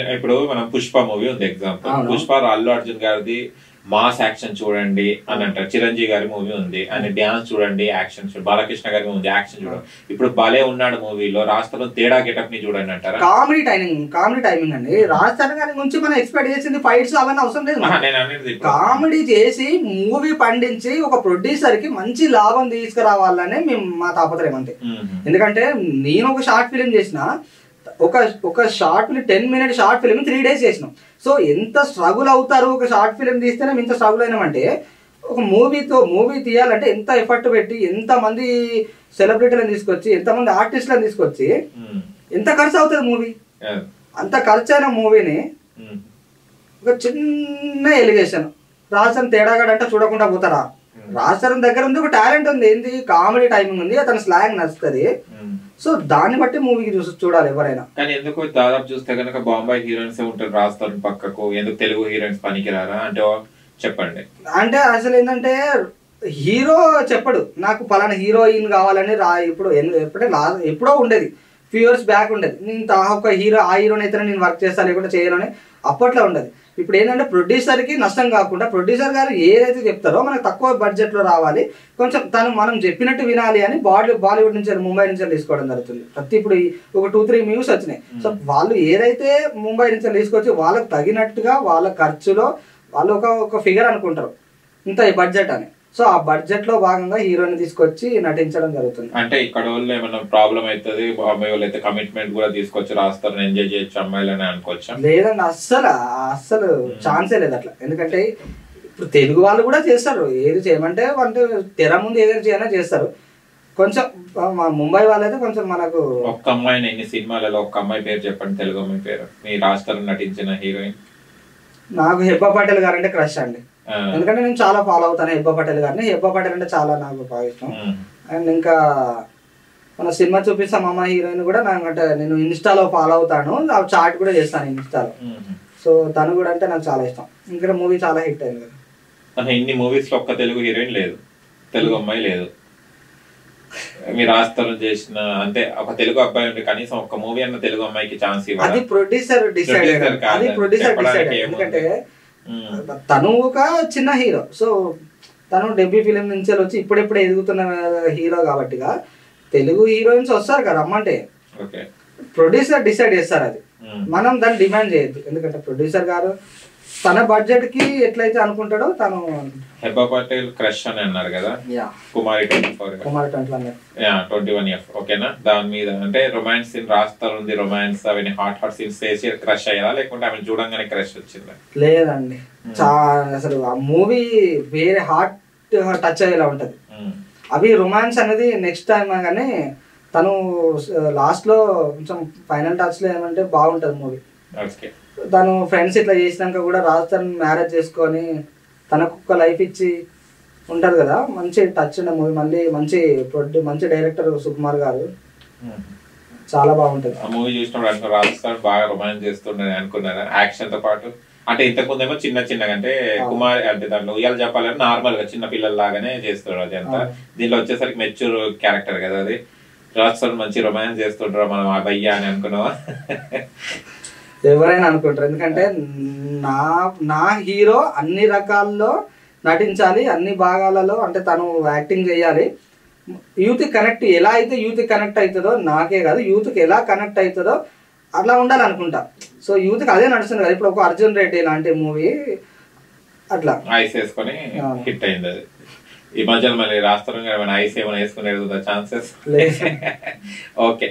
ఇప్పుడు మనం పుష్ప మూవీ ఉంది ఎగ్జాంపుల్. పుష్ప అల్లు అర్జున్ గారిది మాస్ యాక్షన్ చూడండి అని అంటారు. చిరంజీవి గారి మూవీ ఉంది అని డాన్స్ చూడండి, యాక్షన్ చూడండి. బాలకృష్ణ గారి ఉంది, యాక్షన్ చూడండి. ఇప్పుడు భలే ఉన్నాడు మూవీలో రాష్ట్రంలో తేడా గెటప్ ని చూడండి అంటారా? కామెడీ టైమింగ్ అండి. రాజస్థాన్ గారి నుంచి మనం ఎక్స్పెక్ట్ చేసింది ఫైట్స్ అవన్నీ అవసరం లేదు. కామెడీ చేసి మూవీ పండించి ఒక ప్రొడ్యూసర్ కి మంచి లాభం తీసుకురావాలని మేము మా తాపత్రయం అంతే. ఎందుకంటే నేను ఒక షార్ట్ ఫిలిం చేసిన, ఒక short film 10 minute short film 3 days చేసినాం. సో ఎంత స్ట్రగుల్ అవుతారు ఒక షార్ట్ ఫిలిం తీస్తేనే ఇంత స్ట్రగుల్ అయినామంటే, ఒక మూవీ తీయాలంటే ఎంత ఎఫర్ట్ పెట్టి, ఎంత మంది సెలబ్రిటీలను తీసుకొచ్చి, ఎంతమంది ఆర్టిస్టులను తీసుకొచ్చి ఎంత ఖర్చు అవుతుంది మూవీ. అంత ఖర్చు అయిన మూవీని ఒక చిన్న ఎలిగేషన్ రాజస్థాన్ తేడాగాడంటే చూడకుండా పోతారా? రాజస్థాన్ దగ్గర ఉంది, ఒక టాలెంట్ ఉంది, ఏంది కామెడీ టైమింగ్ ఉంది, అతని స్లాంగ్ నచ్చుతుంది. సో దాన్ని బట్టి మూవీకి చూడాలి ఎవరైనా. కానీ ఎందుకు దాదాపు చూస్తే కనుక బాంబాయి హీరోయిన్స్ ఉంటారు రాజస్థాన్ పక్కకు, ఎందుకు తెలుగు హీరోయిన్స్ పనికిరారా అంటే చెప్పండి. అంటే అసలు ఏంటంటే హీరో చెప్పడు నాకు పలానా హీరోయిన్ కావాలని ఎప్పుడో ఉండేది, ఫ్యూ ఇయర్స్ బ్యాక్ ఉండేది. నేను ఒక హీరోని అయితే నేను వర్క్ చేస్తా లేకుండా చేయను అని అప్పట్లో ఉండదు. ఇప్పుడు ఏంటంటే ప్రొడ్యూసర్కి నష్టం కాకుండా ప్రొడ్యూసర్ గారు ఏదైతే చెప్తారో మనకు తక్కువ బడ్జెట్లో రావాలి, కొంచెం మనం చెప్పినట్టు వినాలి అని బాలీవుడ్ నుంచి ముంబై నుంచి తీసుకోవడం జరుగుతుంది. ఇప్పుడు ఒక 2-3 మూవీస్ వచ్చినాయి. సో వాళ్ళు ఏదైతే ముంబై నుంచి తీసుకొచ్చి వాళ్ళకి తగినట్టుగా వాళ్ళ ఖర్చులో వాళ్ళు ఒక ఫిగర్ అనుకుంటారు ఇంత బడ్జెట్ అని. సో ఆ బడ్జెట్ లో భాగంగా హీరోని తీసుకొచ్చి నటించడం జరుగుతుంది. అంటే ఇక్కడ వాళ్ళు ఏమైనా ప్రాబ్లం అవుతుంది, అమ్మాయి వాళ్ళు అయితే కమిట్మెంట్ కూడా తీసుకొచ్చి రాస్తారు, ఎంజాయ్ చేయొచ్చు అమ్మాయిలని అనుకోవచ్చా? లేదండి, అస్సలు ఛాన్సే లేదు అట్లా. ఎందుకంటే ఇప్పుడు తెలుగు వాళ్ళు కూడా చేస్తారు, ఏది చేయమంటే అంటే తెర ముందు ఏదైనా చేయాలని చేస్తారు. కొంచెం ముంబై వాళ్ళైతే కొంచెం మనకు ఒక్క అమ్మాయిని ఎన్ని సినిమాలలో ఒక్క అమ్మాయి పేరు చెప్పండి, తెలుగు అమ్మాయి పేరు మీ రాష్ట్రంలో నటించిన హీరోయిన్. నాకు హెబ్బా పటేల్ గారు అంటే క్రష్ అండి. ఎందుకంటే నేను చాలా ఫాలో అవుతాను హెబ్బా పటేల్ గారిని. హెబ్బా పటేల్ అంటే చాలా నాకు బాగా ఇష్టం. అండ్ ఇంకా మన సినిమా చూపిస్తాం అమ్మ హీరోయిన్ కూడా అంటే నేను ఇన్స్టాలో ఫాలో అవుతాను, ఆ చాట్ కూడా చేస్తాను ఇన్స్టాలో. సో తను కూడా అంటే నాకు చాలా ఇష్టం. ఇంకా మూవీ చాలా హిట్ అయింది కదా. ఇన్ని మూవీస్ లో ఒక్క తెలుగు హీరోయిన్ లేదు, తెలుగు అమ్మాయి లేదు. మీరు రాష్ట్రం చేసిన అంటే ఒక తెలుగు అబ్బాయి ఉంటే కనీసం ఒక మూవీ అన్న తెలుగు అమ్మాయికి ఛాన్స్ ఇవ్వాలి. అది ప్రొడ్యూసర్ డిసైడ్. ఎందుకంటే తను ఒక చిన్న హీరో, సో తను డెబ్యూ ఫిలిం నుంచి వచ్చి ఇప్పుడెప్పుడు ఎదుగుతున్న హీరో కాబట్టి తెలుగు హీరోయిన్స్ వస్తారు కదా రమ్మంటే ప్రొడ్యూసర్ డిసైడ్ చేస్తారు. అది మనం దాన్ని డిమాండ్ చేయొద్దు. ఎందుకంటే ప్రొడ్యూసర్ గారు తన బడ్జెట్ కి ఎట్లయితే అనుకుంటాడో తను. హెబ్బా పటేల్ క్రష్ అని అన్నారు కదా, కుమారి 21F ఓకేనా? దాని మీద అంటే రొమాన్స్ సీన్ రాస్తారు ఉంది, రొమాన్స్ అవన్నీ హాట్ సీన్స్ చేసి క్రష్ అయ్యారా లేకుంటే ఆమె చూడంగానే క్రష్ వచ్చిందా? లేదండి, అసలు ఆ మూవీ వేరే హార్ట్ టచ్ అయ్యేలా ఉంటది. అవి రొమాన్స్ అనేది నెక్స్ట్ టైం కానీ తను లాస్ట్ లో కొంచెం ఫైనల్ టచ్ లో ఏమంటే బాగుంటది మూవీ. తను ఫ్రెండ్స్ ఇట్లా చేసినాక కూడా రాజస్థాన్ మ్యారేజ్ చేసుకొని తనకు ఒక లైఫ్ ఇచ్చి ఉంటారు కదా, మంచి టచ్ ఉన్న మూవీ. మళ్ళీ మంచి డైరెక్టర్ సుకుమార్ గారు, చాలా బాగుంటది ఆ మూవీ. చూసినప్పుడు రాజస్థాన్ బాగా రొమాన్స్ చేస్తుండే అనుకున్నారా యాక్షన్ తో పాటు? అంటే ఇంతకుముందు ఏమో చిన్నగా అంటే కుమార్ అంటే దాంట్లో ఉయ్యాలు చెప్పాలని నార్మల్ గా చిన్న పిల్లల లాగానే చేస్తాడు అది అంతా. దీనిలో వచ్చేసరికి మెచ్యూర్ క్యారెక్టర్ కదా అది. రాజస్థాన్ మంచి రొమాన్స్ చేస్తుంటారు మనం ఆ భయ్యా అని అనుకున్నావా? ఎవరైనా అనుకుంటారు. ఎందుకంటే నా హీరో అన్ని రకాల్లో నటించాలి, అన్ని భాగాలలో అంటే తను యాక్టింగ్ చేయాలి. యూత్ కనెక్ట్ ఎలా అయితే యూత్ కనెక్ట్ అవుతుందో, నాకే కాదు యూత్కి ఎలా కనెక్ట్ అవుతుందో అట్లా ఉండాలి అనుకుంటా. సో యూత్కి అదే నడుస్తుంది కదా. ఇప్పుడు ఒక అర్జున్ రెడ్డి లాంటి మూవీ అట్లా ఐస్ వేసుకొని హిట్ అయింది. అది ఈ మధ్యలో మళ్ళీ రాష్ట్రంగా ఐస్ ఏమైనా వేసుకునే ఛాన్సెస్ ఓకే.